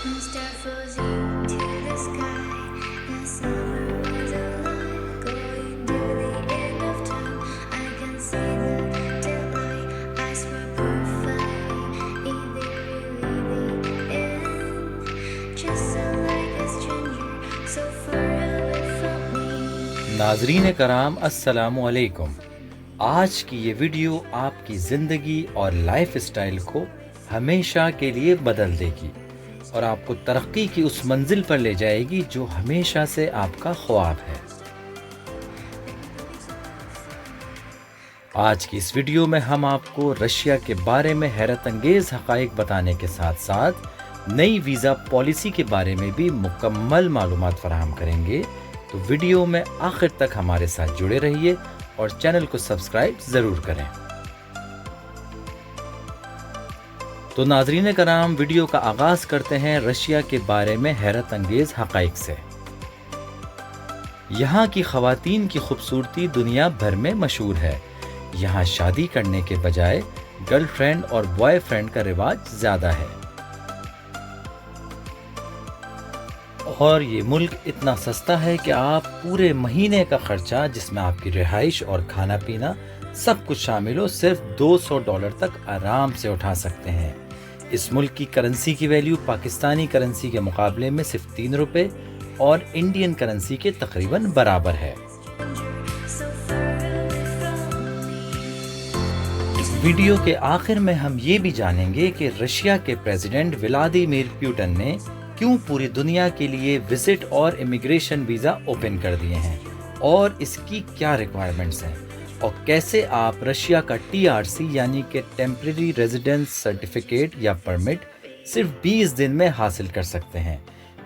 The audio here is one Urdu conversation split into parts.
and star frozen to the sky. The summer was alive, going to the end of time. I can see the daylight, eyes were perfect. Is it really the end? Just like a stranger, so far away from me. ناظرین کرام السلام علیکم. آج کی یہ ویڈیو آپ کی زندگی اور لائف اسٹائل کو ہمیشہ کے لیے بدل دے گی اور آپ کو ترقی کی اس منزل پر لے جائے گی جو ہمیشہ سے آپ کا خواب ہے. آج کی اس ویڈیو میں ہم آپ کو رشیا کے بارے میں حیرت انگیز حقائق بتانے کے ساتھ ساتھ نئی ویزا پالیسی کے بارے میں بھی مکمل معلومات فراہم کریں گے. تو ویڈیو میں آخر تک ہمارے ساتھ جڑے رہیے اور چینل کو سبسکرائب ضرور کریں. تو ناظرین کرام ویڈیو کا آغاز کرتے ہیں رشیا کے بارے میں حیرت انگیز حقائق سے. یہاں کی خواتین کی خوبصورتی دنیا بھر میں مشہور ہے. یہاں شادی کرنے کے بجائے گرل فرینڈ اور بوائے فرینڈ کا رواج زیادہ ہے. اور یہ ملک اتنا سستا ہے کہ آپ پورے مہینے کا خرچہ جس میں آپ کی رہائش اور کھانا پینا سب کچھ شامل ہو صرف $200 تک آرام سے اٹھا سکتے ہیں. اس ملک کی کرنسی کی ویلیو پاکستانی کرنسی کے مقابلے میں صرف $3 اور انڈین کرنسی کے تقریباً برابر ہے. ویڈیو کے آخر میں ہم یہ بھی جانیں گے کہ رشیا کے پریزیڈنٹ ولادیمیر پیوٹن نے کیوں پوری دنیا کے لیے وزٹ اور امیگریشن ویزا اوپن کر دیے ہیں اور اس کی کیا ریکوائرمنٹس ہیں اور کیسے آپ رشیا کا TRC یعنی کہ ٹیمپریری ریزیڈنس سرٹیفکیٹ یا پرمٹ صرف 20 دن میں حاصل کر سکتے ہیں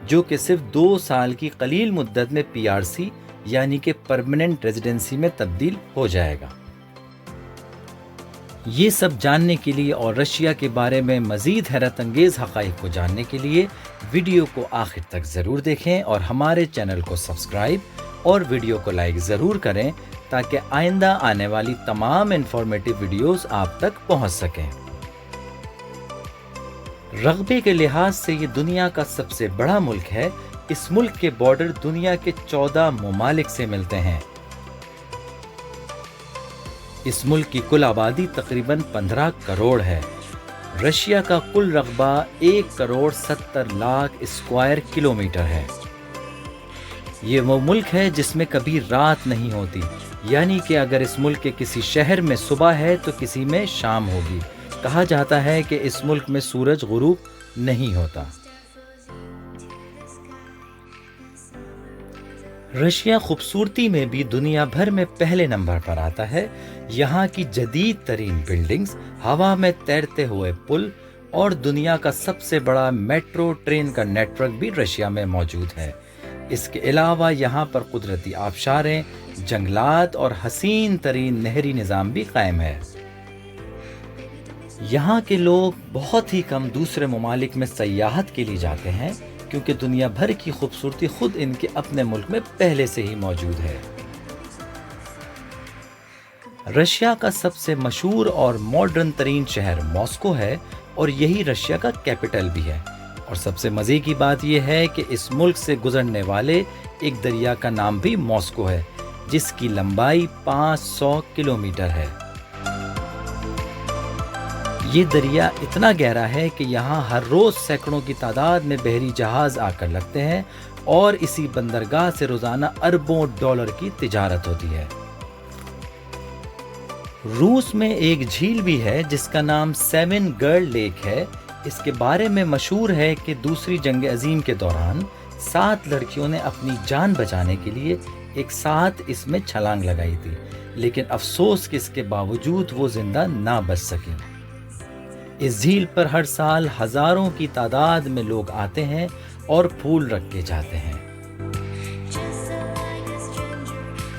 جو کہ صرف 2 سال کی قلیل مدت میں PRC یعنی کہ پرماننٹ ریزیڈنسی میں تبدیل ہو جائے گا. یہ سب جاننے کے لیے اور رشیا کے بارے میں مزید حیرت انگیز حقائق کو جاننے کے لیے ویڈیو کو آخر تک ضرور دیکھیں اور ہمارے چینل کو سبسکرائب اور ویڈیو کو لائک ضرور کریں تاکہ آئندہ آنے والی تمام انفارمیٹیو ویڈیوز آپ تک پہنچ سکیں. رقبے کے لحاظ سے یہ دنیا کا سب سے بڑا ملک ہے. اس ملک کے بارڈر دنیا کے 14 ممالک سے ملتے ہیں. اس ملک کی کل آبادی تقریباً 15 کروڑ ہے. رشیا کا کل رقبہ 1,70,00,000 اسکوائر کلومیٹر ہے. یہ وہ ملک ہے جس میں کبھی رات نہیں ہوتی، یعنی کہ اگر اس ملک کے کسی شہر میں صبح ہے تو کسی میں شام ہوگی. کہا جاتا ہے کہ اس ملک میں سورج غروب نہیں ہوتا. رشیا خوبصورتی میں بھی دنیا بھر میں پہلے نمبر پر آتا ہے. یہاں کی جدید ترین بلڈنگز، ہوا میں تیرتے ہوئے پل اور دنیا کا سب سے بڑا میٹرو ٹرین کا نیٹ ورک بھی رشیا میں موجود ہے. اس کے علاوہ یہاں پر قدرتی آبشاریں، جنگلات اور حسین ترین نہری نظام بھی قائم ہے. یہاں کے لوگ بہت ہی کم دوسرے ممالک میں سیاحت کے لیے جاتے ہیں کیونکہ دنیا بھر کی خوبصورتی خود ان کے اپنے ملک میں پہلے سے ہی موجود ہے. رشیا کا سب سے مشہور اور ماڈرن ترین شہر ماسکو ہے اور یہی رشیا کا کیپٹل بھی ہے. اور سب سے مزے کی بات یہ ہے کہ اس ملک سے گزرنے والے ایک دریا کا نام بھی ماسکو ہے جس کی لمبائی 500 کلومیٹر ہے. یہ دریا اتنا گہرا ہے کہ یہاں ہر روز سینکڑوں کی تعداد میں بحری جہاز آ کر لگتے ہیں اور اسی بندرگاہ سے روزانہ اربوں ڈالر کی تجارت ہوتی ہے. روس میں ایک جھیل بھی ہے جس کا نام 7 گرل لیک ہے. اس کے بارے میں مشہور ہے کہ دوسری جنگ عظیم کے دوران 7 لڑکیوں نے اپنی جان بچانے کے لیے ایک ساتھ اس میں چھلانگ لگائی تھی، لیکن افسوس کہ اس کے باوجود وہ زندہ نہ بچ سکیں. اس جھیل پر ہر سال ہزاروں کی تعداد میں لوگ آتے ہیں اور پھول رکھ کے جاتے ہیں.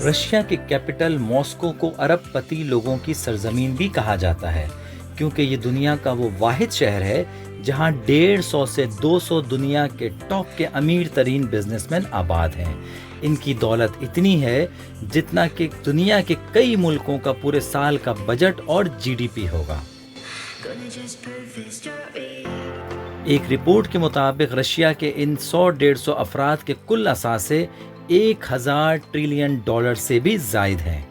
رشیا کے کیپٹل ماسکو کو ارب پتی لوگوں کی سرزمین بھی کہا جاتا ہے کیونکہ یہ دنیا کا وہ واحد شہر ہے جہاں 150 سے 200 دنیا کے ٹاپ کے امیر ترین بزنس مین آباد ہیں. ان کی دولت اتنی ہے جتنا کہ دنیا کے کئی ملکوں کا پورے سال کا بجٹ اور GDP ہوگا. ایک رپورٹ کے مطابق رشیا کے ان 100-150 افراد کے کل اثاثے 1000 ٹریلین ڈالر سے بھی زائد ہیں۔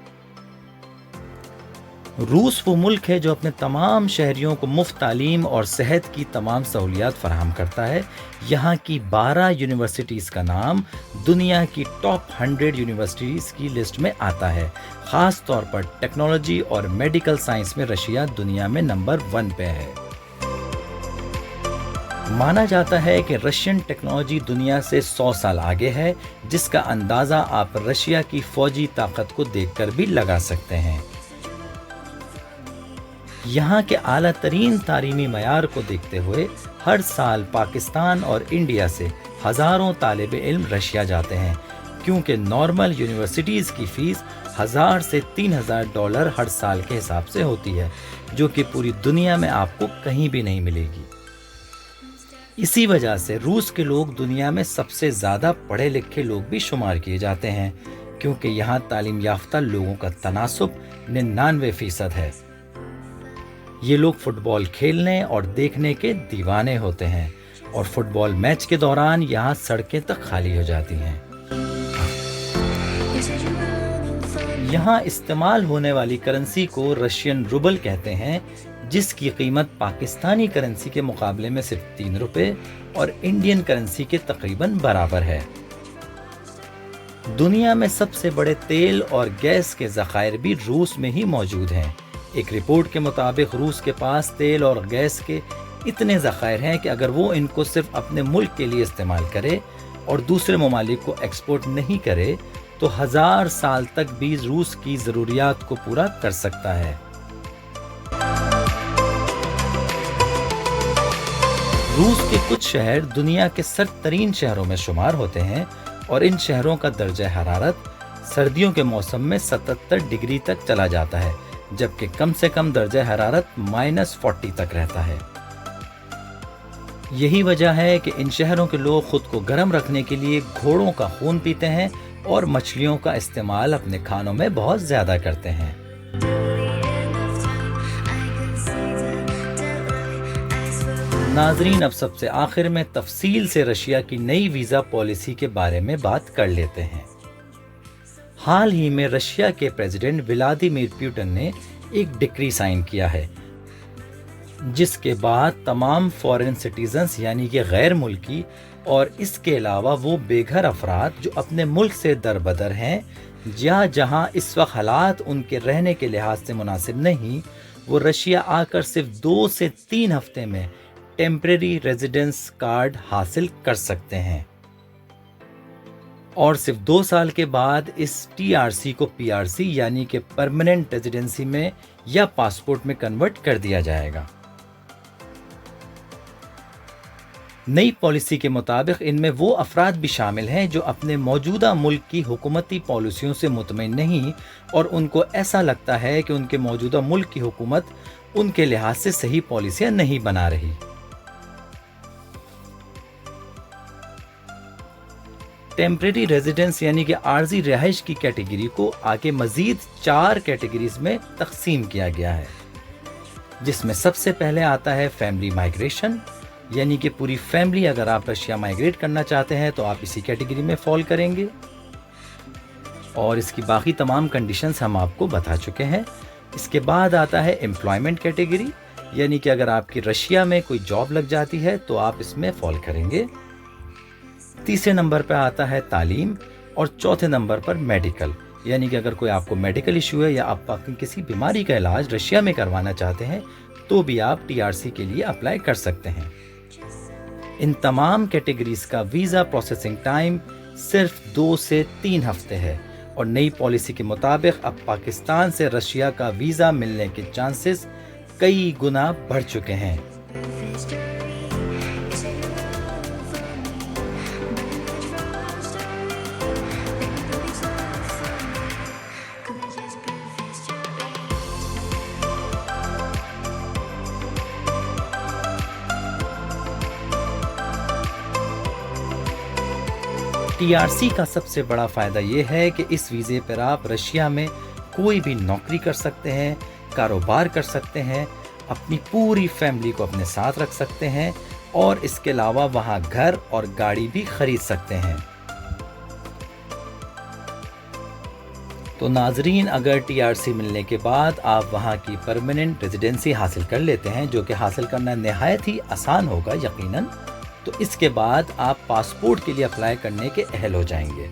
روس وہ ملک ہے جو اپنے تمام شہریوں کو مفت تعلیم اور صحت کی تمام سہولیات فراہم کرتا ہے۔ یہاں کی 12 یونیورسٹیز کا نام دنیا کی ٹاپ 100 یونیورسٹیز کی لسٹ میں آتا ہے۔ خاص طور پر ٹیکنالوجی اور میڈیکل سائنس میں رشیا دنیا میں نمبر 1 پہ ہے۔ مانا جاتا ہے کہ رشین ٹیکنالوجی دنیا سے 100 سال آگے ہے، جس کا اندازہ آپ رشیا کی فوجی طاقت کو دیکھ کر بھی لگا سکتے ہیں۔ یہاں کے اعلیٰ ترین تعلیمی معیار کو دیکھتے ہوئے ہر سال پاکستان اور انڈیا سے ہزاروں طالب علم رشیا جاتے ہیں، کیونکہ نارمل یونیورسٹیز کی فیس 1000 سے 3000 ڈالر ہر سال کے حساب سے ہوتی ہے، جو کہ پوری دنیا میں آپ کو کہیں بھی نہیں ملے گی۔ اسی وجہ سے روس کے لوگ دنیا میں سب سے زیادہ پڑھے لکھے لوگ بھی شمار کیے جاتے ہیں، کیونکہ یہاں تعلیم یافتہ لوگوں کا تناسب 99% ہے۔ یہ لوگ فٹ بال کھیلنے اور دیکھنے کے دیوانے ہوتے ہیں، اور فٹ بال میچ کے دوران یہاں سڑکیں تک خالی ہو جاتی ہیں۔ یہاں استعمال ہونے والی کرنسی کو رشین روبل کہتے ہیں، جس کی قیمت پاکستانی کرنسی کے مقابلے میں صرف 3 روپے اور انڈین کرنسی کے تقریباً برابر ہے۔ دنیا میں سب سے بڑے تیل اور گیس کے ذخائر بھی روس میں ہی موجود ہیں۔ ایک رپورٹ کے مطابق روس کے پاس تیل اور گیس کے اتنے ذخائر ہیں کہ اگر وہ ان کو صرف اپنے ملک کے لیے استعمال کرے اور دوسرے ممالک کو ایکسپورٹ نہیں کرے تو 1000 سال تک بھی روس کی ضروریات کو پورا کر سکتا ہے۔ روس کے کچھ شہر دنیا کے سرد ترین شہروں میں شمار ہوتے ہیں، اور ان شہروں کا درجہ حرارت سردیوں کے موسم میں 77 ڈگری تک چلا جاتا ہے، جبکہ کم سے کم درجہ حرارت -40 تک رہتا ہے۔ یہی وجہ ہے کہ ان شہروں کے لوگ خود کو گرم رکھنے کے لیے گھوڑوں کا خون پیتے ہیں اور مچھلیوں کا استعمال اپنے کھانوں میں بہت زیادہ کرتے ہیں۔ ناظرین، اب سب سے آخر میں تفصیل سے رشیا کی نئی ویزا پالیسی کے بارے میں بات کر لیتے ہیں۔ حال ہی میں رشیا کے پریزیڈنٹ ولادیمیر پیوٹن نے ایک ڈکری سائن کیا ہے، جس کے بعد تمام فارن سٹیزنز یعنی کہ غیر ملکی اور اس کے علاوہ وہ بے گھر افراد جو اپنے ملک سے دربدر ہیں یا جہاں اس وقت حالات ان کے رہنے کے لحاظ سے مناسب نہیں، وہ رشیا آ کر صرف 2 سے 3 ہفتے میں ٹیمپریری ریزیڈنس کارڈ حاصل کر سکتے ہیں، اور صرف 2 سال کے بعد اس TRC کو PRC یعنی کہ پرماننٹ ریزیڈنسی میں یا پاسپورٹ میں کنورٹ کر دیا جائے گا۔ نئی پالیسی کے مطابق ان میں وہ افراد بھی شامل ہیں جو اپنے موجودہ ملک کی حکومتی پالیسیوں سے مطمئن نہیں اور ان کو ایسا لگتا ہے کہ ان کے موجودہ ملک کی حکومت ان کے لحاظ سے صحیح پالیسیاں نہیں بنا رہی۔ ٹیمپریری ریزیڈنس یعنی کہ عارضی رہائش کی کیٹیگری کو آگے مزید 4 کیٹیگریز میں تقسیم کیا گیا ہے، جس میں سب سے پہلے آتا ہے فیملی مائیگریشن، یعنی کہ پوری فیملی اگر آپ رشیا مائیگریٹ کرنا چاہتے ہیں تو آپ اسی کیٹیگری میں فال کریں گے، اور اس کی باقی تمام کنڈیشنز ہم آپ کو بتا چکے ہیں۔ اس کے بعد آتا ہے امپلائمنٹ کیٹیگری، یعنی کہ اگر آپ کی رشیا میں کوئی جاب لگ جاتی ہے تو آپ اس میں فال کریں گے۔ تیسرے نمبر پہ آتا ہے تعلیم، اور چوتھے نمبر پر میڈیکل، یعنی کہ اگر کوئی آپ کو میڈیکل ایشو ہے یا آپ کسی بیماری کا علاج رشیا میں کروانا چاہتے ہیں تو بھی آپ TRC کے لیے اپلائی کر سکتے ہیں۔ ان تمام کیٹیگریز کا ویزا پروسیسنگ ٹائم صرف 2 سے 3 ہفتے ہے، اور نئی پالیسی کے مطابق اب پاکستان سے رشیا کا ویزا ملنے کے چانسز کئی گنا بڑھ چکے ہیں۔ TRC کا سب سے بڑا فائدہ یہ ہے کہ اس ویزے پر آپ رشیا میں کوئی بھی نوکری کر سکتے ہیں، کاروبار کر سکتے ہیں، اپنی پوری فیملی کو اپنے ساتھ رکھ سکتے ہیں، اور اس کے علاوہ وہاں گھر اور گاڑی بھی خرید سکتے ہیں۔ تو ناظرین، اگر ٹی آر سی ملنے کے بعد آپ وہاں کی پرماننٹ ریزیڈنسی حاصل کر لیتے ہیں، جو کہ حاصل کرنا نہایت ہی آسان ہوگا یقیناً، تو اس کے بعد آپ پاسپورٹ کے لیے اپلائی کرنے کے اہل ہو جائیں گے،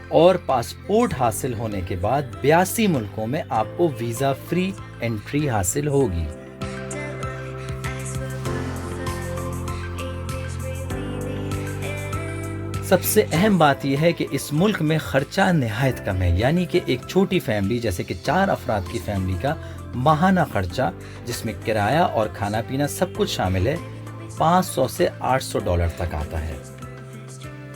اور پاسپورٹ حاصل ہونے کے بعد 82 ملکوں میں آپ کو ویزا فری انٹری حاصل ہوگی۔ سب سے اہم بات یہ ہے کہ اس ملک میں خرچہ نہایت کم ہے، یعنی کہ ایک چھوٹی فیملی جیسے کہ 4 افراد کی فیملی کا ماہانہ خرچہ، جس میں کرایہ اور کھانا پینا سب کچھ شامل ہے، $500 سے $800 تک آتا ہے،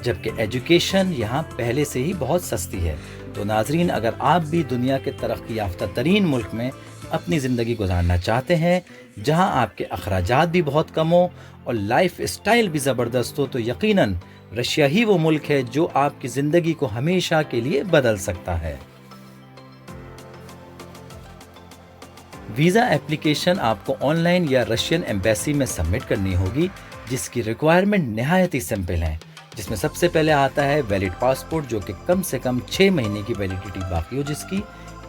جبکہ ایجوکیشن یہاں پہلے سے ہی بہت سستی ہے۔ تو ناظرین، اگر آپ بھی دنیا کے ترقی یافتہ ترین ملک میں اپنی زندگی گزارنا چاہتے ہیں، جہاں آپ کے اخراجات بھی بہت کم ہوں اور لائف اسٹائل بھی زبردست ہو، تو یقیناً رشیا ہی وہ ملک ہے جو آپ کی زندگی کو ہمیشہ کے لیے بدل سکتا ہے۔ ویزا ایپلیکیشن آپ کو آن لائن یا رشین ایمبیسی میں سبمٹ کرنی ہوگی، جس کی ریکوائرمنٹ نہایت ہی سمپل ہیں، جس میں سب سے پہلے آتا ہے ویلڈ پاسپورٹ، جو کہ کم سے کم 6 مہینے کی ویلیڈیٹی باقی ہو، جس کی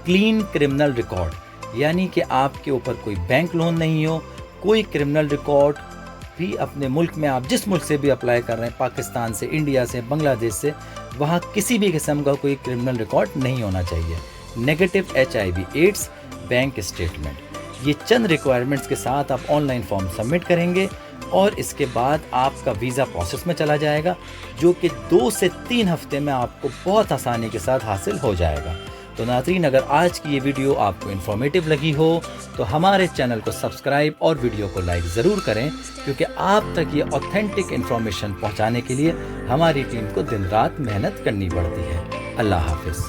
کلین کرمنل ریکارڈ، یعنی کہ آپ کے اوپر کوئی بینک لون نہیں ہو، کوئی کرمنل ریکارڈ بھی اپنے ملک میں، آپ جس ملک سے بھی اپلائی کر رہے ہیں، پاکستان سے، انڈیا سے، بنگلہ دیش سے، وہاں کسی بھی قسم کا کوئی کرمنل ریکارڈ نہیں ہونا چاہیے، negative HIV AIDS, bank statement. یہ چند ریکوائرمنٹس کے ساتھ آپ آن لائن فارم سبمٹ کریں گے، اور اس کے بعد آپ کا ویزا پروسیس میں چلا جائے گا، جو کہ 2 سے 3 ہفتے میں آپ کو بہت آسانی کے ساتھ حاصل ہو جائے گا۔ تو ناظرین، اگر آج کی یہ ویڈیو آپ کو انفارمیٹو لگی ہو تو ہمارے چینل کو سبسکرائب اور ویڈیو کو لائک ضرور کریں، کیونکہ آپ تک یہ اوتھینٹک انفارمیشن پہنچانے کے لیے ہماری ٹیم کو دن رات محنت کرنی پڑتی ہے۔ اللہ حافظ۔